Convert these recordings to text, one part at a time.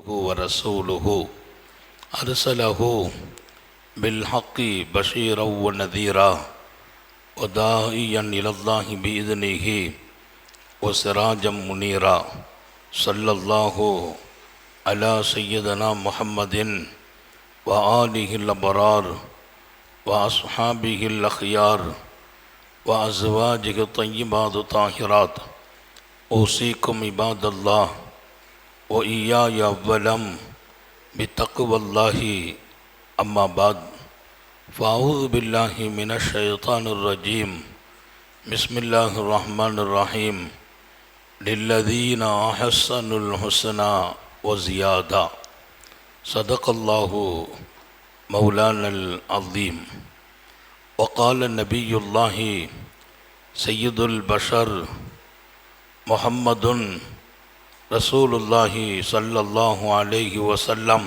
ورسوله أرسله بالحق بشيرا ونذيرا وداعيا إلى الله بإذنه وسراجا منيرا صلى الله على سيدنا محمد وآله الأبرار وأصحابه الأخيار وأزواجه الطيبات الطاهرات أوصيكم عباد الله وإياي أولا بتقوى الله أما بعد فأعوذ بالله من الشيطان الرجيم بسم الله الرحمن الرحيم للذين أحسنوا الحسنى وزيادة صدق الله مولانا العظيم وقال نبي الله سيد البشر محمد رسول الله صلى الله عليه وسلم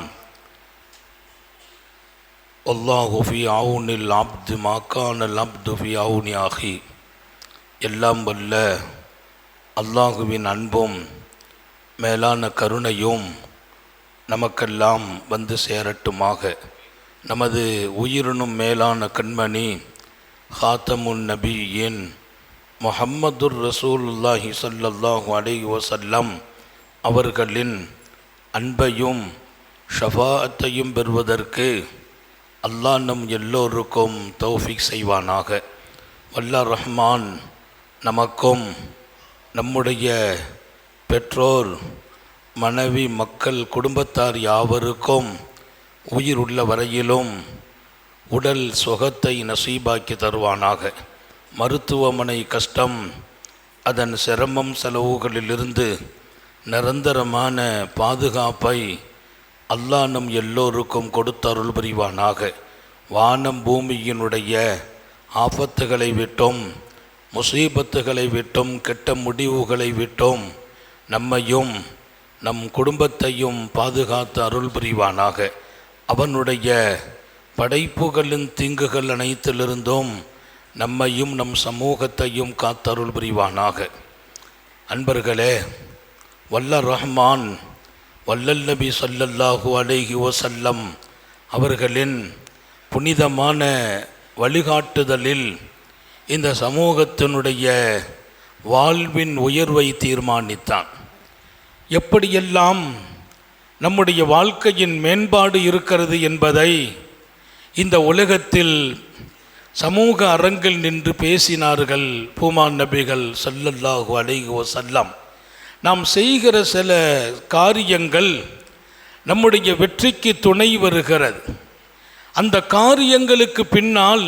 والله في عون العبد ما كان العبد في عون أخي எல்லாம் வல்ல அல்லாஹுவின் அன்பும் மேலான கருணையும் நமக்கெல்லாம் வந்து சேரட்டுமாக. நமது உயிரினும் மேலான கண்மணி ஹாத்தமுன் நபியின் முஹம்மதுர் ரசூலுல்லாஹி ஸல்லல்லாஹு அலைஹி வஸல்லம் அவர்களின் அன்பையும் ஷஃபாஅத்தையும் பெறுவதற்கு அல்லாஹ் நம் எல்லோருக்கும் தௌஃபீக் செய்வானாக. வல்ல ரஹ்மான் நமக்கும் நம்முடைய பெற்றோர் மனைவி மக்கள் குடும்பத்தார் யாவருக்கும் உயிர் உள்ள வரையிலும் உடல் சுகத்தை நசீபாக்கி தருவானாக. மருத்துவமனை கஷ்டம் அதன் சிரமம் செலவுகளிலிருந்து நிரந்தரமான பாதுகாப்பை அல்லாஹ் நம் எல்லோருக்கும் கொடுத்தருள் புரிவானாக. வானம் பூமியினுடைய ஆபத்துகளை விட்டும் முசீபத்துகளை விட்டும் கெட்ட முடிவுகளை விட்டும் நம்மையும் நம் குடும்பத்தையும் பாதுகாத்து அருள் புரிவானாக. அவனுடைய படைப்புகளின் தீங்குகள் அனைத்திலிருந்தும் நம்மையும் நம் சமூகத்தையும் காத்தருள் புரிவானாக. அன்பர்களே, வல்ல ரஹ்மான் வல்லல் நபி ஸல்லல்லாஹு அலைஹி வஸல்லம் அவர்களின் புனிதமான வழிகாட்டுதலில் இந்த சமூகத்தினுடைய வாழ்வின் உயர்வை தீர்மானித்தான். எப்படியெல்லாம் நம்முடைய வாழ்க்கையின் மேம்பாடு இருக்கிறது என்பதை இந்த உலகத்தில் சமூக அரங்கில் நின்று பேசினார்கள் பூமான் நபிகள் ஸல்லல்லாஹு அலைஹி வஸல்லம். நாம் செய்கிற சில காரியங்கள் நம்முடைய வெற்றிக்கு துணை வருகிறது. அந்த காரியங்களுக்கு பின்னால்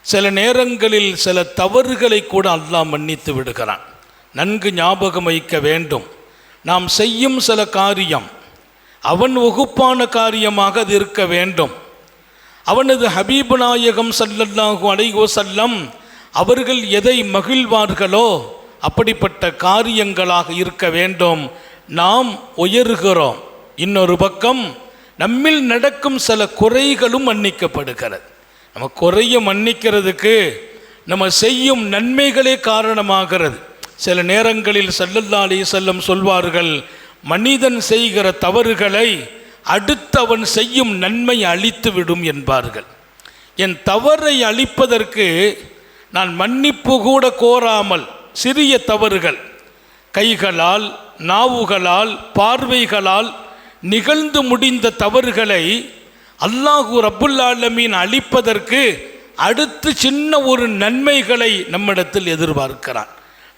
சில நேரங்களில் சில தவறுகளை கூட அல்லாஹ் மன்னித்து விடுகிறான். நன்கு ஞாபகம் வைக்க வேண்டும், நாம் செய்யும் சில காரியம் அவன் வகுப்பான காரியமாக அது இருக்க வேண்டும். அவனது ஹபீபு நாயகம் ஸல்லல்லாஹு அலைஹி வஸல்லம் அவர்கள் எதை மகிழ்வார்களோ அப்படிப்பட்ட காரியங்களாக இருக்க வேண்டும். நாம் உயர்கிறோம், இன்னொரு பக்கம் நம்மில் நடக்கும் சில குறைகளும் மன்னிக்கப்படுகிறது. நம்ம குறைய மன்னிக்கிறதுக்கு நம்ம செய்யும் நன்மைகளே காரணமாகிறது. சில நேரங்களில் ஸல்லல்லாஹு அலைஹி வஸல்லம் சொல்வார்கள், மனிதன் செய்கிற தவறுகளை அடுத்தவன் செய்யும் நன்மை அழித்து விடும் என்பார்கள். என் தவறை அழிப்பதற்கு நான் மன்னிப்பு கூட கோராமல் சிறிய தவறுகள் கைகளால் நாவுகளால் பார்வைகளால் நிகழ்ந்து முடிந்த தவறுகளை அல்லாஹு ரப்புல் ஆலமீன் அழிப்பதற்கு அடுத்து சின்ன ஒரு நன்மைகளை நம்மிடத்தில் எதிர்பார்க்கிறான்.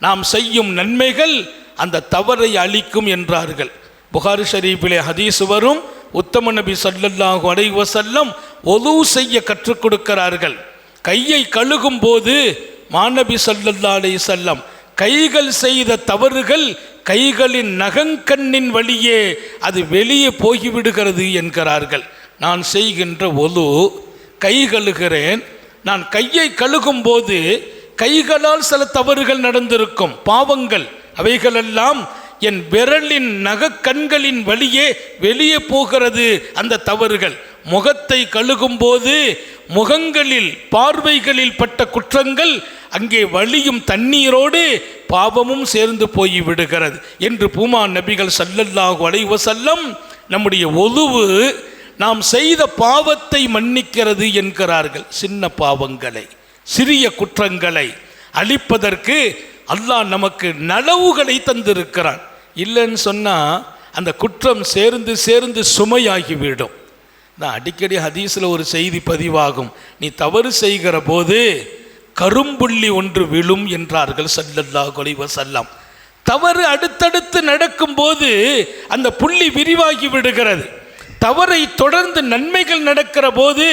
நாம் செய்யும் நன்மைகள் அந்த தவறை அழிக்கும் என்றார்கள். புகாரி ஷரீஃபிலே ஹதீஸ் வரும், உத்தம நபி ஸல்லல்லாஹு அலைஹி வஸல்லம் ஒது செய்ய கற்றுக் கொடுக்கிறார்கள். கையை கழுகும் போது மாநபி ஸல்லல்லாஹு அலைஹி வஸல்லம் கைகள் செய்த தவறுகள் கைகளின் நகங்கண்ணின் வழியே அது வெளியே போய்விடுகிறது என்கிறார்கள். நான் செய்கின்ற ஒது, கை கழுகிறேன், நான் கையை கழுகும் போது கைகளால் சில தவறுகள் நடந்திருக்கும், பாவங்கள், அவைகளெல்லாம் என் விரலின் நகக்கண்களின் வழியே வெளியே போகிறது அந்த தவறுகள். முகத்தை கழுகும் போது முகங்களில் பார்வைகளில் பட்ட குற்றங்கள் அங்கே வழியும் தண்ணீரோடு பாவமும் சேர்ந்து போய் விடுகிறது என்று பூமான் நபிகள் ஸல்லல்லாஹு அலைஹி வஸல்லம் நம்முடைய ஒதுவு நாம் செய்த பாவத்தை மன்னிக்கிறது என்கிறார்கள். சின்ன பாவங்களை, சிறிய குற்றங்களை அழிப்பதற்கு அல்லாஹ் நமக்கு நலவுகளை தந்திருக்கிறான். இல்லைன்னு சொன்னால் அந்த குற்றம் சேர்ந்து சேர்ந்து சுமையாகிவிடும். நான் அடிக்கடி ஹதீஸில் ஒரு செய்தி பதிவாகும், நீ தவறு செய்கிற போது கரும்புள்ளி ஒன்று விழும் என்றார்கள் ஸல்லல்லாஹு அலைஹி வஸல்லம். தவறு அடுத்தடுத்து நடக்கும்போது அந்த புள்ளி விரிவாகி விடுகிறது. தவறை தொடர்ந்து நன்மைகள் நடக்கிற போது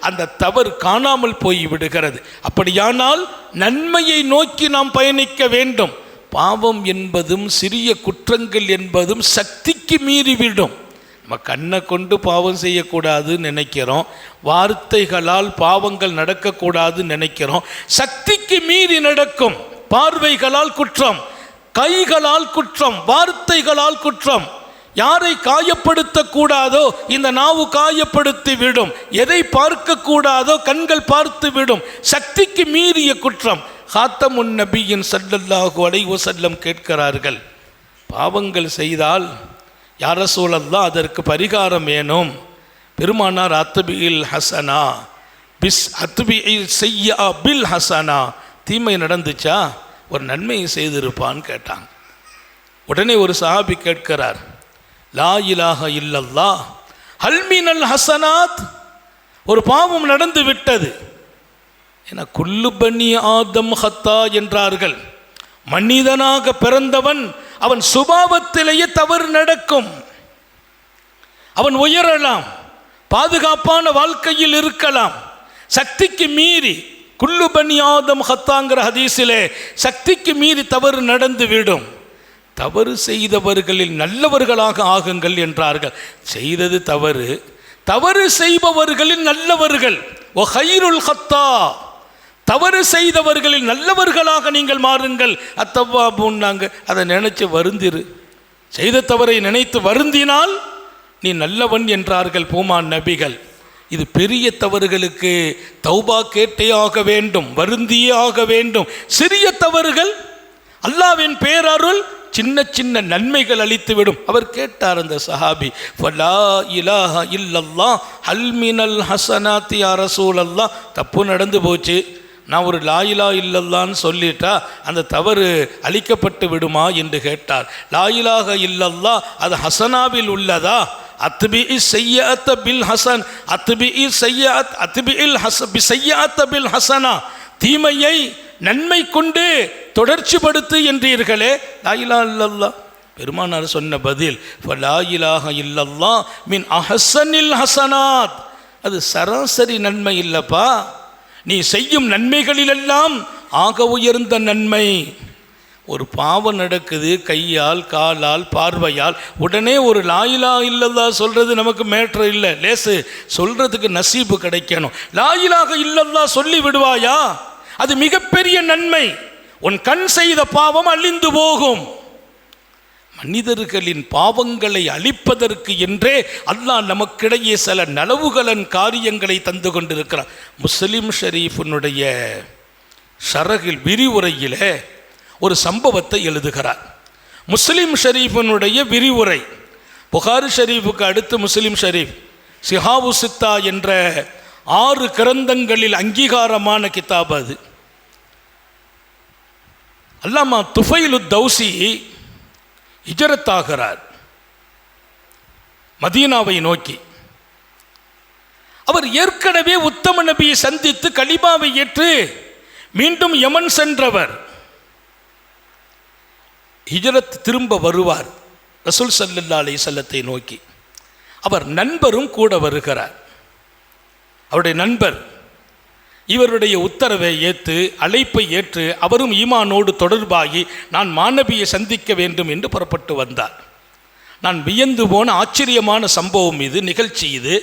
அந்த தவறு காணாமல் போய் விடுகிறது. அப்படியானால் நன்மையை நோக்கி நாம் பயணிக்க வேண்டும். பாவம் என்பதும் சிறிய குற்றங்கள் என்பதும் சக்திக்கு மீறிவிடும். நம்ம கண்ணை கொண்டு பாவம் செய்யக்கூடாதுன்னு நினைக்கிறோம், வார்த்தைகளால் பாவங்கள் நடக்கக்கூடாதுன்னு நினைக்கிறோம். சக்திக்கு மீறி நடக்கும். பார்வைகளால் குற்றம், கைகளால் குற்றம், வார்த்தைகளால் குற்றம். யாரை காயப்படுத்தக்கூடாதோ இந்த நாவு காயப்படுத்தி விடும். எதை பார்க்கக்கூடாதோ கண்கள் பார்த்து விடும். சக்திக்கு மீறிய குற்றம். ஹாத்தமுன் நபியின் ஸல்லல்லாஹு அலைஹி வஸல்லம் கேட்கிறார்கள், பாவங்கள் செய்தால் யா ரசூலல்லாஹ் அதற்கு பரிகாரம் வேணும். பெருமானார் அத்பிஇல் ஹசனா பிஸ் அத்பிஇல் ஸய்யிஆ பில் ஹசனா, தீமை நடந்துச்சா ஒரு நன்மையை செய்திருப்பான்னு கேட்டாங்க. உடனே ஒரு சஹாபி கேட்கிறார், லா இலாஹ இல்லல்லாஹ் ஹல் மினல் ஹசனாத், ஒரு பாவம் நடந்து விட்டது. என குல்லு பனி ஆதம் ஹத்தா என்றார்கள். மனிதனாக பிறந்தவன் அவன் சுபாவத்திலேயே தவறு நடக்கும். அவன் உயரலாம், பாதுகாப்பான வாழ்க்கையில் இருக்கலாம். சக்திக்கு மீறி குல்லு பனி ஆதம் ஹத்தாங்கிற ஹதீஸிலே சக்திக்கு மீறி தவறு நடந்து விடும். தவறு செய்தவர்களில் நல்லவர்களாக ஆகுங்கள் என்றார்கள். செய்தது தவறு, தவறு செய்பவர்களில் நல்லவர்கள். ஓ ஹைருல் ஹத்தா, தவறு செய்தவர்களில் நல்லவர்களாக நீங்கள் மாறுங்கள். அத்தவாபுன்னாங்க. அதை நினைச்சு வருந்திரு. செய்த தவறை நினைத்து வருந்தினால் நீ நல்லவன் என்றார்கள் பூமான் நபிகள். இது பெரிய தவறுகளுக்கு தௌபா கேட்டே ஆக வேண்டும், வருந்தியே ஆக வேண்டும். சிறிய தவறுகள் அல்லாஹ்வின் பேரருள் சின்ன சின்ன நன்மைகள் அளித்துவிடும். அவர் கேட்டார் அந்த சஹாபி, ஃபலா இலாஹ இல்லல்லாஹ் ஹல் மினல் ஹஸனாத்தி யா ரசூலல்லாஹ், தப்பு நடந்து போச்சு, நான் ஒரு லா இலாஹ இல்லல்லான்னு சொல்லிட்டா அந்த தவறு அழிக்கப்பட்டு விடுமா என்று கேட்டார். லா இலாஹ இல்லல்லாஹ் அது ஹசனாவில் உள்ளதா? அத்பிஇ ஸய்யிஅத பில் ஹஸன், அத்பிஇ ஸய்யிஅத் அத்பிஇல் ஸய்யிஅத பில் ஹஸனா, தீமையை நன்மை கொண்டு தொடர்ச்சி படுத்து என்றீர்களே, லா இலாஹ இல்லல்லாஹ். பெருமானார் சொன்ன பதில், லா இலாஹ இல்லல்லாஹ் மின் அஹ்ஸனில் ஹஸனாத், அது சராசரி நன்மை இல்லப்பா, நீ செய்யும் நன்மைகளிலெல்லாம் ஆக உயர்ந்த நன்மை. ஒரு பாவம் நடக்குது, கையால் காலால் பார்வையால், உடனே ஒரு லா இலாஹ இல்லல்லாஹ் சொல்றது நமக்கு மேட்ரு இல்லை, லேசு. சொல்றதுக்கு நசீபு கிடைக்கணும். லா இலாஹ இல்லல்லாஹ் சொல்லி விடுவாயா, அது மிகப்பெரிய நன்மை. உன் கண் செய்த பாவம் அழிந்து போகும். மனிதர்களின் பாவங்களை அழிப்பதற்கு என்றே அல்லாஹ் நமக்கிடையே சில நலவுகளன் காரியங்களை தந்து கொண்டிருக்கிறார். முஸ்லிம் ஷரீஃபினுடைய ஷரகில் விரிவுரையிலே ஒரு சம்பவத்தை எழுதுகிறார். முஸ்லிம் ஷரீஃபினுடைய விரிவுரை, புகாரி ஷரீஃபுக்கு அடுத்து முஸ்லிம் ஷரீஃப், சிஹாவு சித்தா என்ற 6 கிரந்தங்களில் அங்கீகாரமான கிதாப் அது. அல்லாமா துஃபைலு தௌசி ஹிஜ்ரத்தாகிறார் மதீனாவை நோக்கி. அவர் ஏற்கனவே உத்தம நபியை சந்தித்து கலிமாவை ஏற்று மீண்டும் யமன் சென்றவர். ஹிஜ்ரத் திரும்ப வருவார் ரசூல் ஸல்லல்லாஹு அலைஹி வஸல்லத்தை நோக்கி. அவர் நண்பரும் கூட வருகிறார். அவருடைய நண்பர் இவருடைய உத்தரவை ஏற்று, அழைப்பை ஏற்று அவரும் ஈமானோடு தொடர்பாகி நான் மாநபியை சந்திக்க வேண்டும் என்று புறப்பட்டு வந்தார். நான் வியந்து போன ஆச்சரியமான சம்பவம் இது, நிகழ்ச்சி இது.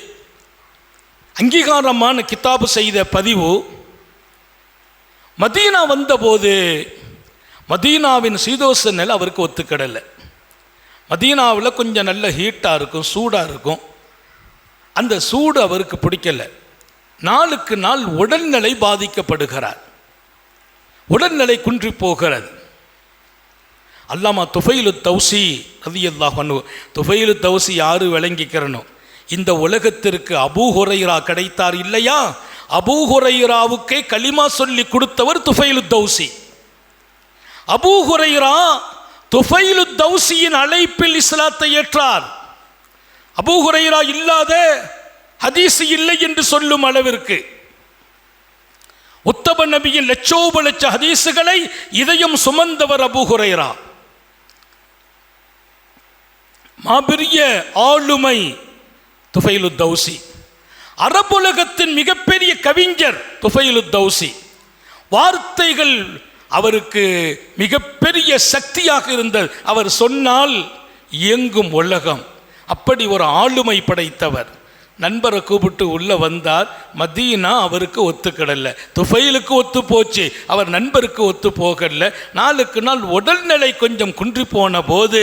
அங்கீகாரமான கிதாபு செய்த பதிவு. மதீனா வந்தபோது மதீனாவின் சீதோஷ நிலை அவருக்கு ஒத்துக்கிடலை. மதீனாவில் கொஞ்சம் நல்ல ஹீட்டாக இருக்கும், சூடாக இருக்கும். அந்த சூடு அவருக்கு பிடிக்கலை. நாளுக்கு நாள் உடல்நிலை பாதிக்கப்படுகிறார். உடல்நிலை குன்றி போகிறது. அல்லாமா துஃபைலு தௌசி ரலியல்லாஹு அன்ஹு. துஃபைலு தௌசி யாரு விளங்கிக்கிறணும்? இந்த உலகத்திற்கு அபூ ஹுரைரா கிடைத்தார் இல்லையா, அபூ ஹுரைராவுக்கே கலிமா சொல்லி கொடுத்தவர் துஃபைலு தௌசி. அபூ ஹுரைரா துஃபைலு தௌசியின் அழைப்பில் இஸ்லாத்தை ஏற்றார். அபூ ஹுரைரா இல்லாத ஹதீஸ் இல்லை என்று சொல்லும் அளவிற்கு உத்தம நபியின் லட்சோப லட்ச ஹதீசுகளை இதயம் சுமந்தவர் அபூ ஹுரைரா. மாபெரிய ஆளுமை துஃபைலு தௌசி. அரபுலகத்தின் மிகப்பெரிய கவிஞர் துஃபைலு தௌசி. வார்த்தைகள் அவருக்கு மிகப்பெரிய சக்தியாக இருந்தது. அவர் சொன்னால் இயங்கும் உலகம். அப்படி ஒரு ஆளுமை படைத்தவர். நண்பரை கூப்பிட்டு உள்ளே வந்தார். மதீனா அவருக்கு ஒத்துக்கிடல, துஃபைலுக்கு ஒத்து போச்சு, அவர் நண்பருக்கு ஒத்து போகல. நாளுக்கு நாள் உடல்நிலை கொஞ்சம் குன்றி போன போது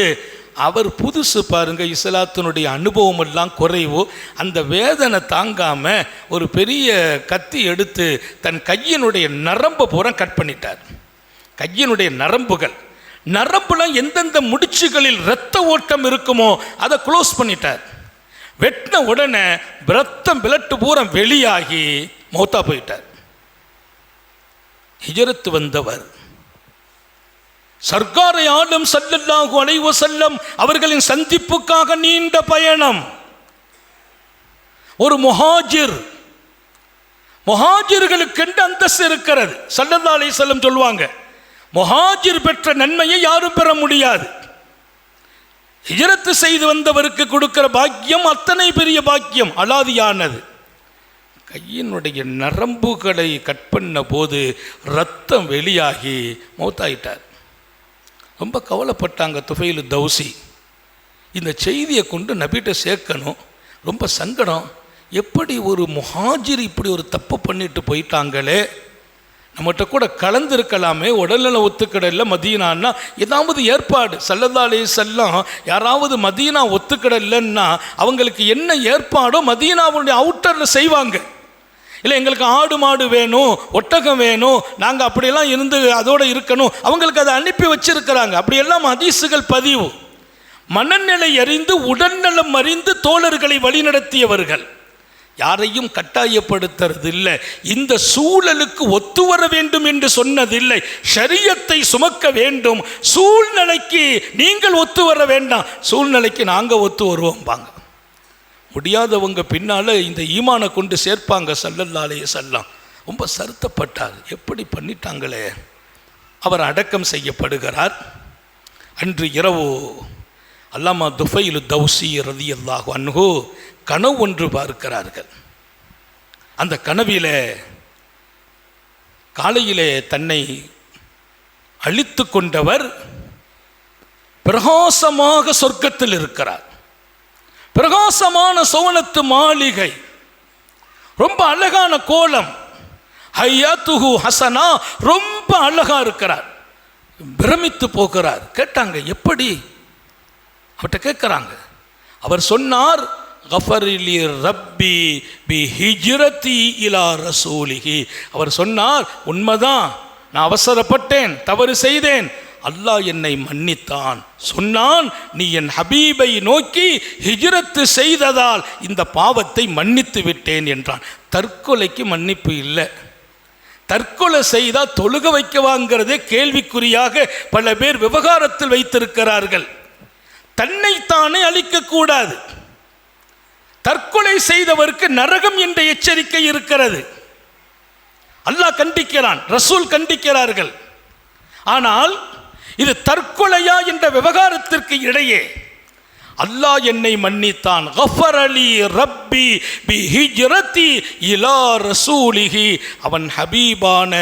அவர் புதுசு பாருங்க, இஸ்லாத்தினுடைய அனுபவம் எல்லாம் குறைவு. அந்த வேதனை தாங்காம ஒரு பெரிய கத்தி எடுத்து தன் கையினுடைய நரம்பை பூரா கட் பண்ணிட்டார். கையினுடைய நரம்புல எந்தெந்த முடிச்சுகளில் இரத்த ஓட்டம் இருக்குமோ அதை க்ளோஸ் பண்ணிட்டார். வெட்டின உடனே ரத்தம் பிளட்டு பூரா வெளியாகி மௌத்தா போயிட்டார். ஹிஜ்ரத் வந்தவர் சர்க்காரை ஆலம் ஸல்லல்லாஹு அலைஹி வஸல்லம் அவர்களின் சந்திப்புக்காக நீண்ட பயணம். ஒரு முஹாஜிர்களுக்கு அந்தஸ்து இருக்கிறது. ஸல்லல்லாஹு அலைஹி வஸல்லம் சொல்லுவாங்க, முஹாஜிர் பெற்ற நன்மையை யாரும் பெற முடியாது. ஹிஜ்ரத் செய்து வந்தவருக்கு கொடுக்கிற பாக்கியம் அத்தனை பெரிய பாக்கியம், அலாதியானது. கையினுடைய நரம்புகளை கட் பண்ண போது ரத்தம் வெளியாகி மௌத்தாயிட்டார். ரொம்ப கவலைப்பட்டாங்க துஃபைலு தௌசி. இந்த செய்தியை கொண்டு நபிட்ட சேர்க்கணும். ரொம்ப சங்கடம். எப்படி ஒரு முஹாஜிர் இப்படி ஒரு தப்பு பண்ணிட்டு போயிட்டாங்களே, நம்மகிட்ட கூட கலந்துருக்கலாமே, உடல்நல ஒத்துக்கிடல மதீனான்னா ஏதாவது ஏற்பாடு. ஸல்லல்லாஹு அலைஹி வஸல்லம் யாராவது மதீனா ஒத்துக்கிடலன்னா அவங்களுக்கு என்ன ஏற்பாடோ மதீனாவுடைய அவுட்டரில் செய்வாங்க. இல்லை எங்களுக்கு ஆடு மாடு வேணும், ஒட்டகம் வேணும், நாங்கள் அப்படியெல்லாம் இருந்து அதோடு இருக்கணும், அவங்களுக்கு அதை அனுப்பி வச்சிருக்கிறாங்க. அப்படியெல்லாம் ஹதீஸுகள் பதிவு. மனநிலை அறிந்து உடல்நலம் அறிந்து தோழர்களை வழிநடத்தியவர்கள். யாரையும் கட்டாயப்படுத்துறதில்லை. இந்த சூழலுக்கு ஒத்து வர வேண்டும் என்று சொன்னதில்லை. ஷரியத்தை சுமக்க வேண்டும். சூழ்நிலைக்கு நீங்கள் ஒத்து வர வேண்டாம், சூழ்நிலைக்கு நாங்கள் ஒத்து வருவோம் பாங்க. முடியாதவங்க பின்னால் இந்த ஈமானை கொண்டு சேர்ப்பாங்க. ஸல்லல்லாஹு அலைஹி வஸல்லம் ரொம்ப வருத்தப்பட்டார். எப்படி பண்ணிட்டாங்களே. அவர் அடக்கம் செய்யப்படுகிறார். அன்று இரவு அல்லாமா துஃபைலு தௌசி ரலியல்லாஹு அன்ஹு கனவு ஒன்று பார்க்கிறார்கள். அந்த கனவிலே காலையிலே தன்னை அழித்து கொண்டவர் பிரகாசமாக சொர்க்கத்தில் இருக்கிறார். பிரகாசமான சோனத்து மாளிகை, ரொம்ப அழகான கோலம், ஹையாத்துஹு ஹசனா, ரொம்ப அழகா இருக்கிறார். பிரமித்து போகிறார். கேட்டாங்க எப்படி, அவர்கிட்ட கேட்குறாங்க. அவர் சொன்னார், கஃபரிலி ரப்பி பி ஹிஜ்ரதி இலா ரசூலிஹி. அவர் சொன்னார், உண்மைதான், நான் அவசரப்பட்டேன், தவறு செய்தேன், அல்லாஹ் என்னை மன்னித்தான். சொன்னான், நீ என் ஹபீபை நோக்கி ஹிஜ்ரத்து செய்ததால் இந்த பாவத்தை மன்னித்து விட்டேன் என்றான். தற்கொலைக்கு மன்னிப்பு இல்லை. தற்கொலை செய்தால் தொழுக வைக்கவாங்கிறதே கேள்விக்குறியாக பல பேர் விவகாரத்தில் வைத்திருக்கிறார்கள். தன்னைத்தானே அழிக்கக்கூடாது. தற்கொலை செய்தவருக்கு நரகம் என்ற எச்சரிக்கை இருக்கிறது. அல்லாஹ் கண்டிக்கிறான், ரசூல் கண்டிக்கிறார்கள். ஆனால் இது தற்கொலையா என்ற விவகாரத்திற்கு இடையே அல்லாஹ் என்னை மன்னித்தான், கஃபரலி ரப்பி பி ஹிஜ்ரதி இலா ரசூலிஹி, அவன் ஹபீபான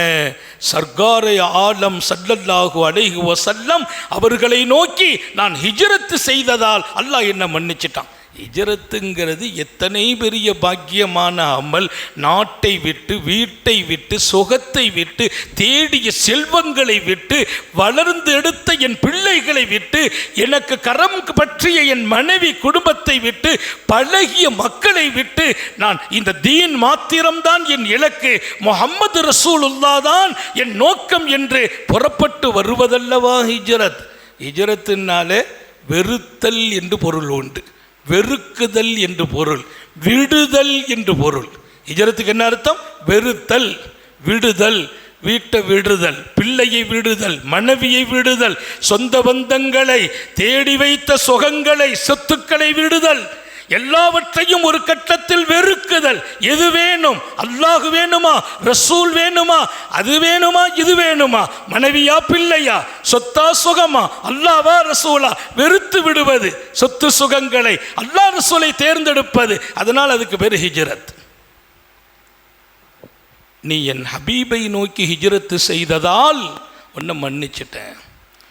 சர்க்காரை ஆலம் ஸல்லல்லாஹு அலைஹி வஸல்லம் அவர்களை நோக்கி நான் ஹிஜ்ரத் செய்ததால் அல்லாஹ் என்னை மன்னிச்சிட்டான். ஹிஜ்ரத்துங்கிறது எத்தனை பெரிய பாக்கியமான அமல். நாட்டை விட்டு, வீட்டை விட்டு, சுகத்தை விட்டு, தேடிய செல்வங்களை விட்டு, வளர்ந்து எடுத்த என் பிள்ளைகளை விட்டு, எனக்கு கரம் பற்றிய என் மனைவி குடும்பத்தை விட்டு, பழகிய மக்களை விட்டு, நான் இந்த தீன் மாத்திரம்தான் என் இலக்கு, முஹம்மது ரசூலுல்லாஹ் தான் என் நோக்கம் என்று புறப்பட்டு வருவதல்லவா ஹிஜ்ரத். ஹிஜ்ரத்துனாலே வெறுத்தல் என்று பொருள் உண்டு, வெறுக்குதல் என்று பொருள், விடுதல் என்று பொருள். ஹிஜ்ரத்துக்கு என்ன அர்த்தம்? வெறுத்தல், விடுதல். வீட்டை விடுதல், பிள்ளையை விடுதல், மனைவியை விடுதல், சொந்த பந்தங்களை, தேடி வைத்த சுகங்களை, சொத்துக்களை விடுதல், எல்லாவற்றையும் ஒரு கட்டத்தில் வெறுக்குதல். எது வேணும்? அல்லாஹ் வேணுமா, ரசூல் வேணுமா, அது வேணுமா, இது வேணுமா, மனைவியா பிள்ளையா, சொத்தா சுகமா, அல்லாவா ரசூலா, வெறுத்து விடுவது. சொத்து சுகங்களை, அல்லாஹ் ரசூலை தேர்ந்தெடுப்பது. அதனால் அதுக்கு பேர் ஹிஜ்ரத். நீ என் ஹபீபை நோக்கி ஹிஜ்ரத்து செய்ததால் உன்னை மன்னிச்சிட்டேன்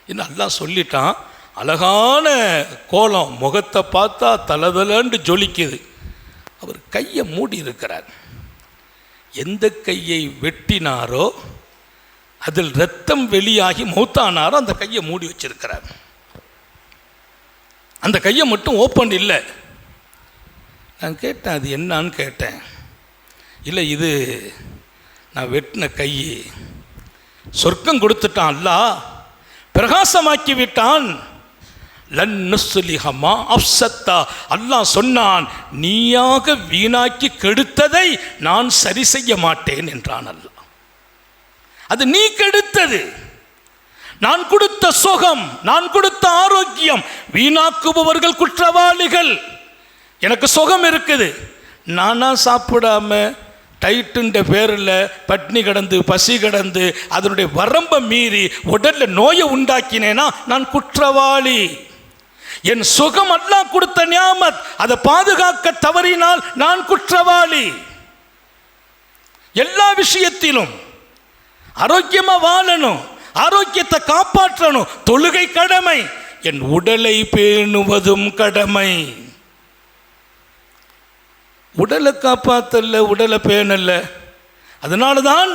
என்று அல்லாஹ் சொல்லிட்டான். அழகான கோலம், முகத்தை பார்த்தா தலதலன்னு ஜொலிக்குது. அவர் கையை மூடி இருக்கிறார். எந்த கையை வெட்டினாரோ அதில் ரத்தம் வெளியாகி மௌத்தானாரோ அந்த கையை மூடி வச்சிருக்கிறார். அந்த கையை மட்டும் ஓப்பன் இல்லை. நான் கேட்டேன், அது என்னான்னு கேட்டேன். இல்லை, இது நான் வெட்டின கை. சொர்க்கம் கொடுத்துட்டான் அல்லாஹ், பிரகாசமாக்கி விட்டான். லன்னுஸ்லிஹமா அஃப்சத்தா, அல்லாஹ் சொன்னான், நீயாக வீணாக்கி கெடுத்ததை நான் சரி செய்ய மாட்டேன் என்றான் அல்லாஹ். அது நீ கெடுத்தது. நான் கொடுத்த சுகம், நான் கொடுத்த ஆரோக்கியம், வீணாக்குபவர்கள் குற்றவாளிகள். எனக்கு சுகம் இருக்குது, நானா சாப்பிடாம டைட்டுன்ற பேரில் பட்னி கிடந்து பசி கிடந்து அதனுடைய வரம்பை மீறி உடலில் நோயை உண்டாக்கினேனா நான் குற்றவாளி. என் சுகம் அல்லாஹ் கொடுத்த நியாமத், அதை பாதுகாக்க தவறினால் நான் குற்றவாளி. எல்லா விஷயத்திலும் ஆரோக்கியமா வாழணும், ஆரோக்கியத்தை காப்பாற்றணும். தொழுகை கடமை, என் உடலை பேணுவதும் கடமை. உடலை காப்பாற்றல, உடலை பேணல்ல. அதனால தான்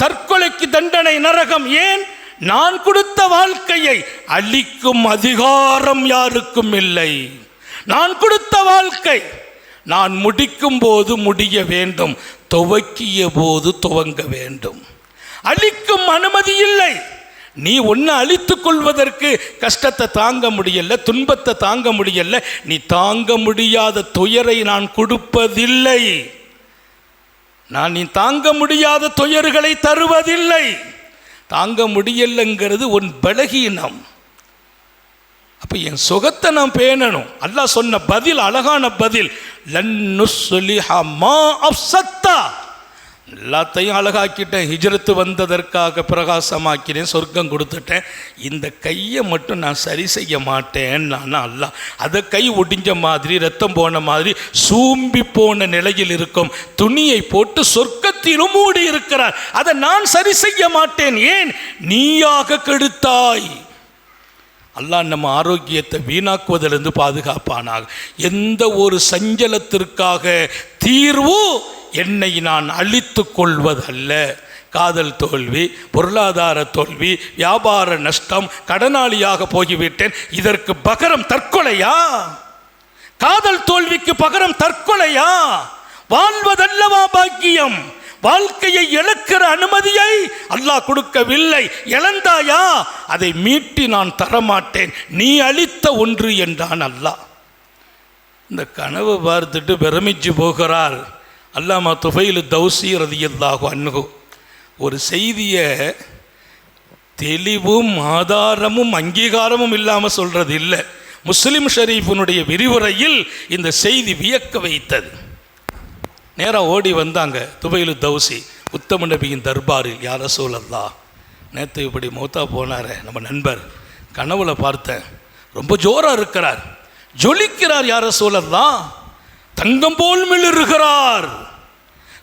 தற்கொலைக்கு தண்டனை, நரகம். ஏன்? நான் கொடுத்த வாழ்க்கையை அழிக்கும் அதிகாரம் யாருக்கும் இல்லை. நான் கொடுத்த வாழ்க்கை நான் முடிக்கும் போது முடிய வேண்டும், துவக்கிய போது துவங்க வேண்டும். அழிக்கும் அனுமதி இல்லை. நீ ஒன்று அழித்துக் கொள்வதற்கு கஷ்டத்தை தாங்க முடியல, துன்பத்தை தாங்க முடியல. நீ தாங்க முடியாத துயரை நான் கொடுப்பதில்லை. நீ தாங்க முடியாத துயர்களை தருவதில்லை. தாங்க முடியலைங்கிறது உன் பலகீனம். அப்போ என் சுகத்தை நான் பேணணும். அல்லாஹ் சொன்ன பதில் அழகான பதில், லன்னுஸ்லிஹமா அஃப்சத்தா, எல்லாத்தையும் அழகாக்கிட்டேன், ஹிஜ்ரத்து வந்ததற்காக பிரகாசமாக்கினேன், சொர்க்கம் கொடுத்துட்டேன். இந்த கையை மட்டும் நான் சரி செய்ய மாட்டேன். நான் அல்லாஹ் அதை கை ஒடிஞ்ச மாதிரி, ரத்தம் போன மாதிரி, சூம்பி போன நிலையில் இருக்கும் துணியை போட்டு சொர்க்கத்திலும் மூடி இருக்கிறார். அதை நான் சரி செய்ய மாட்டேன். ஏன்? நீயாக கெடுத்தாய். அல்லாஹ் நம்ம ஆரோக்கியத்தை வீணாக்குவதிலிருந்து பாதுகாப்பானாக. எந்த ஒரு சஞ்சலத்திற்காக தீர்வு என்னை நான் அழித்து கொள்வதல்ல. காதல் தோல்வி, பொருளாதார தோல்வி, வியாபார நஷ்டம், கடனாளியாக போய்விட்டேன், இதற்கு பகரம் தற்கொலையா? காதல் தோல்விக்கு பகரம் தற்கொலையா? வாழ்வதல்லவா பாக்கியம்? வாழ்க்கையை இழக்கிற அனுமதியை அல்லாஹ் கொடுக்கவில்லை. இழந்தாயா? அதை மீட்டி நான் தரமாட்டேன், நீ அளித்த ஒன்று என்றான் அல்லாஹ். இந்த கனவு பார்த்துட்டு பிரமிச்சு போகிறார் அல்லாமா துஃபைல் தௌசி ரலியல்லாஹு அன்ஹு. ஒரு செய்தியை தெளிவும் ஆதாரமும் அங்கீகாரமும் இல்லாமல் சொல்றது இல்லை. முஸ்லிம் ஷரீஃபினுடைய விரிவுரையில் இந்த செய்தி வியக்க வைத்தது. நேராக ஓடி வந்தாங்க துஃபைல் தௌசி உத்தம நபியின் தர்பாரில். யா ரசூலல்லாஹ், நேற்று இப்படி மௌத்தா போனார் நம்ம நண்பர், கனவுல பார்த்தேன், ரொம்ப ஜோராக இருக்கிறார், ஜொலிக்கிறார். யா ரசூலல்லாஹ், தங்கம் போல் மிளிர்கிறார்.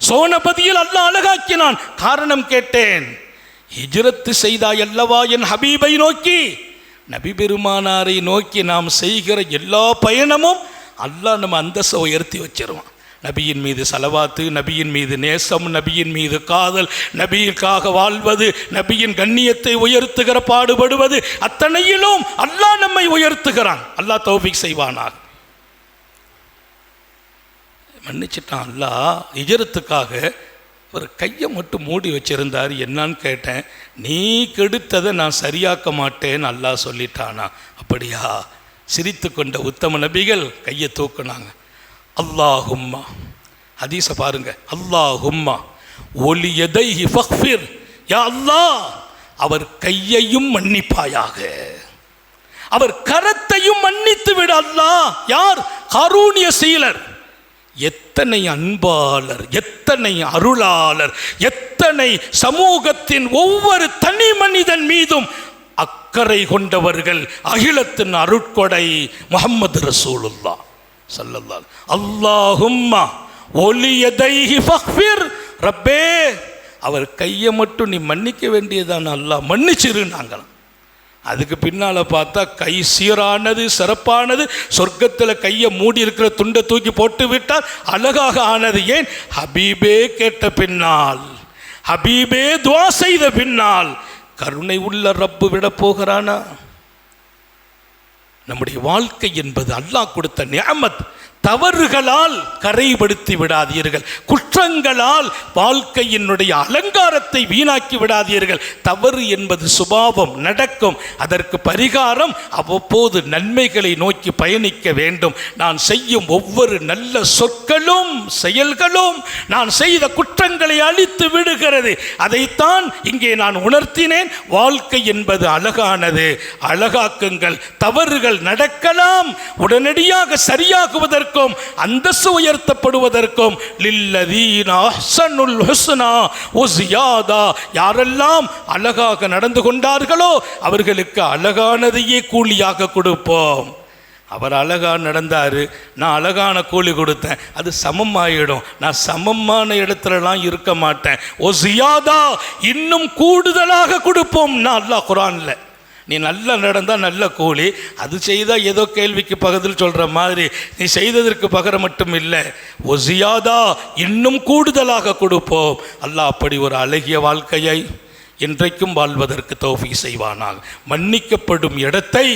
சோனபதியில் அல்லாஹ் அழகாக்கினான். காரணம் கேட்டேன். ஹிஜ்ரத்து செய்தாய் அல்லவா என் ஹபீபை நோக்கி, நபி பெருமானாரை நோக்கி நாம் செய்கிற எல்லா பயணமும் அல்லாஹ் நம்ம அந்தஸ்தை உயர்த்தி வச்சிருவான். நபியின் மீது சலவாத்து, நபியின் மீது நேசம், நபியின் மீது காதல், நபியிற்காக வாழ்வது, நபியின் கண்ணியத்தை உயர்த்துகிற பாடுபடுவது, அத்தனையிலும் அல்லாஹ் நம்மை உயர்த்துகிறான். அல்லாஹ் தௌஃபீக் செய்வானாக. மன்னிச்சிட்டான் அல்லாஹ். ஹிஜ்ரத்துக்காக ஒரு கையை மட்டும் மூடி வச்சிருந்தார். என்னான்னு கேட்டேன். நீ கெடுத்ததை நான் சரியாக்க மாட்டேன்னு அல்லாஹ் சொல்லிட்டானா? அப்படியா? சிரித்து கொண்ட உத்தம நபிகள் கையை தூக்குனாங்க. அல்லாஹும்மா, ஹதீஸை பாருங்க. அல்லாஹும்மா ஒலியதைஹி ஃபக்ஃபிர், யா அல்லாஹ் அவர் கையையும் மன்னிப்பாயாக, அவர் கரத்தையும் மன்னித்து விடு அல்லாஹ். யார்? ஹாரூனிய சீலர். எத்தனை அன்பாளர், எத்தனை அருளாளர், எத்தனை சமூகத்தின் ஒவ்வொரு தனி மனிதன் மீதும் அக்கறை கொண்டவர்கள். அகிலத்தின் அருட்கொடை முஹம்மது ரசூலுல்லாஹ் ஸல்லல்லாஹு. அல்லாஹும்மா ஒலியதைஹி ஃபக்ஃபிர், ரப்பே அவர் கையை மட்டும் நீ மன்னிக்க வேண்டியதான அல்லாஹ் மன்னிச்சிருந்தாங்களாம். அதுக்கு பின்னால் பார்த்தா கை சீரானது, சிறப்பானது. சொர்க்கத்தில் கையை மூடி இருக்கிற துண்டை தூக்கி போட்டு விட்டால் அழகாக ஆனது. ஏன்? ஹபீபே கேட்ட பின்னால், ஹபீபே துவா செய்த பின்னால் கருணை உள்ள ரப்பு விட போகிறானா? நம்முடைய வாழ்க்கை என்பது அல்லாஹ் கொடுத்த நிஅமத். தவறுகளால் கரைப்படுத்தி விடாதீர்கள், குற்றங்களால் வாழ்க்கையினுடைய அலங்காரத்தை வீணாக்கி விடாதீர்கள். தவறு என்பது சுபாவம், நடக்கும். அதற்கு பரிகாரம் அவ்வப்போது நன்மைகளை நோக்கி பயணிக்க வேண்டும். நான் செய்யும் ஒவ்வொரு நல்ல சொற்களும் செயல்களும் நான் செய்த குற்றங்களை அழித்து விடுகிறது. அதைத்தான் இங்கே நான் உணர்த்தினேன். வாழ்க்கை என்பது அழகானது, அழகாக்குங்கள். தவறுகள் நடக்கலாம், உடனடியாக சரியாகுவதற்கு, அந்தஸ்து உயர்த்தப்படுவதற்கும் லில்லதீன அஹ்ஸனுல் ஹுஸ்னா வ ஸியாதா, யாரெல்லாம் அழகாக நடந்து கொண்டார்களோ அவர்களுக்கு அழகானதையே கூலியாக கொடுப்போம். அவர் அழகாக நடந்தார், நான் அழகான கூலி கொடுத்தேன், அது சமமாயிடும். நான் சமமான இடத்துலலாம் இருக்க மாட்டேன். ஓ ஸியாதா, இன்னும் கூடுதலாக கொடுப்போம். நான் அல்லாஹ் குர்ஆன்ல, நீ நல்லா நடந்தால் நல்ல கூலி, அது செய்தால் ஏதோ கேள்விக்கு பக்கத்தில் சொல்கிற மாதிரி நீ செய்ததற்கு பகரம் மட்டும் இல்லை, ஒசியாதா இன்னும் கூடுதலாக கொடுப்போம். அல்லாஹ் அப்படி ஒரு அழகிய வாழ்க்கையை இன்றைக்கும் வாழ்வதற்கு தௌஃபீக் செய்வானாக. மன்னிக்கப்படும் இடத்தை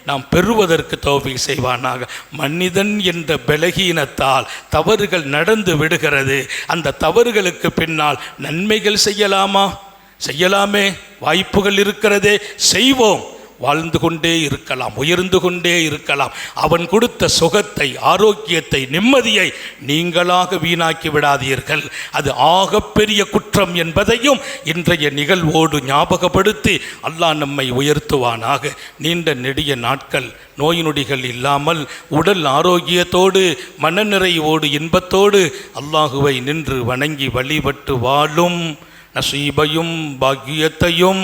நாம் பெறுவதற்கு தௌஃபீக் செய்வானாக. மனிதன் என்ற பலகீனத்தால் தவறுகள் நடந்து விடுகிறது. அந்த தவறுகளுக்கு பின்னால் நன்மைகள் செய்யலாமா? செய்யலாமே, வாய்ப்புகள் இருக்கிறதே, செய்வோம். வாழ்ந்து கொண்டே இருக்கலாம், உயர்ந்து கொண்டே இருக்கலாம். அவன் கொடுத்த சுகத்தை, ஆரோக்கியத்தை, நிம்மதியை நீங்களாக வீணாக்கி விடாதீர்கள். அது ஆகப்பெரிய குற்றம் என்பதையும் இன்றைய நிகழ்வோடு ஞாபகப்படுத்தி அல்லாஹ் நம்மை உயர்த்துவானாக. நீண்ட நெடிய நாட்கள் நோய் நொடிகள் இல்லாமல் உடல் ஆரோக்கியத்தோடு மனநிறைவோடு இன்பத்தோடு அல்லாஹுவை நின்று வணங்கி வழிபட்டு வாழும் நசீபையும் பாக்கியத்தையும்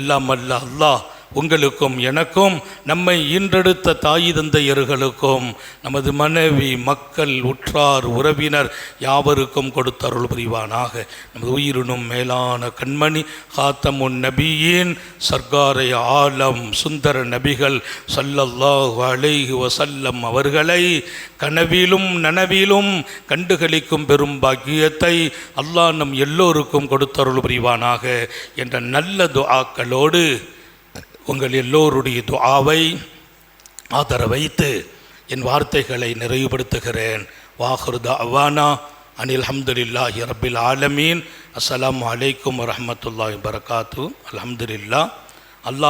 எல்லாம் அல்ல அல்லாஹ் உங்களுக்கும் எனக்கும், நம்மை ஈன்றெடுத்த தாய் தந்தையர்களுக்கும், நமது மனைவி, மக்கள், உற்றார், உறவினர் யாவருக்கும் கொடுத்தருள் புரிவானாக. நமது உயிரினும் மேலான கண்மணி ஹாத்தமுன் நபியின் சர்க்காரை ஆலம் சுந்தர நபிகள் ஸல்லல்லாஹு அலைஹி வஸல்லம் அவர்களை கனவிலும் நனவிலும் கண்டுகளிக்கும் பெரும் பாக்கியத்தை அல்லாஹ் நம் எல்லோருக்கும் கொடுத்தருள் புரிவானாக என்ற நல்ல துஆக்களோடு உங்கள் எல்லோருடைய துஆவை ஆதரவைத்து என் வார்த்தைகளை நிறைவுபடுத்துகிறேன். வாஹிரு தஅவானா அனில் ஹம்துலில்லாஹி ரப்பில் ஆலமீன். அஸ்ஸலாமு அலைக்கும் வரஹ்மத்துல்லாஹி வபரகாத்துஹு. அல்ஹம்துலில்லாஹ். அல்லாஹ்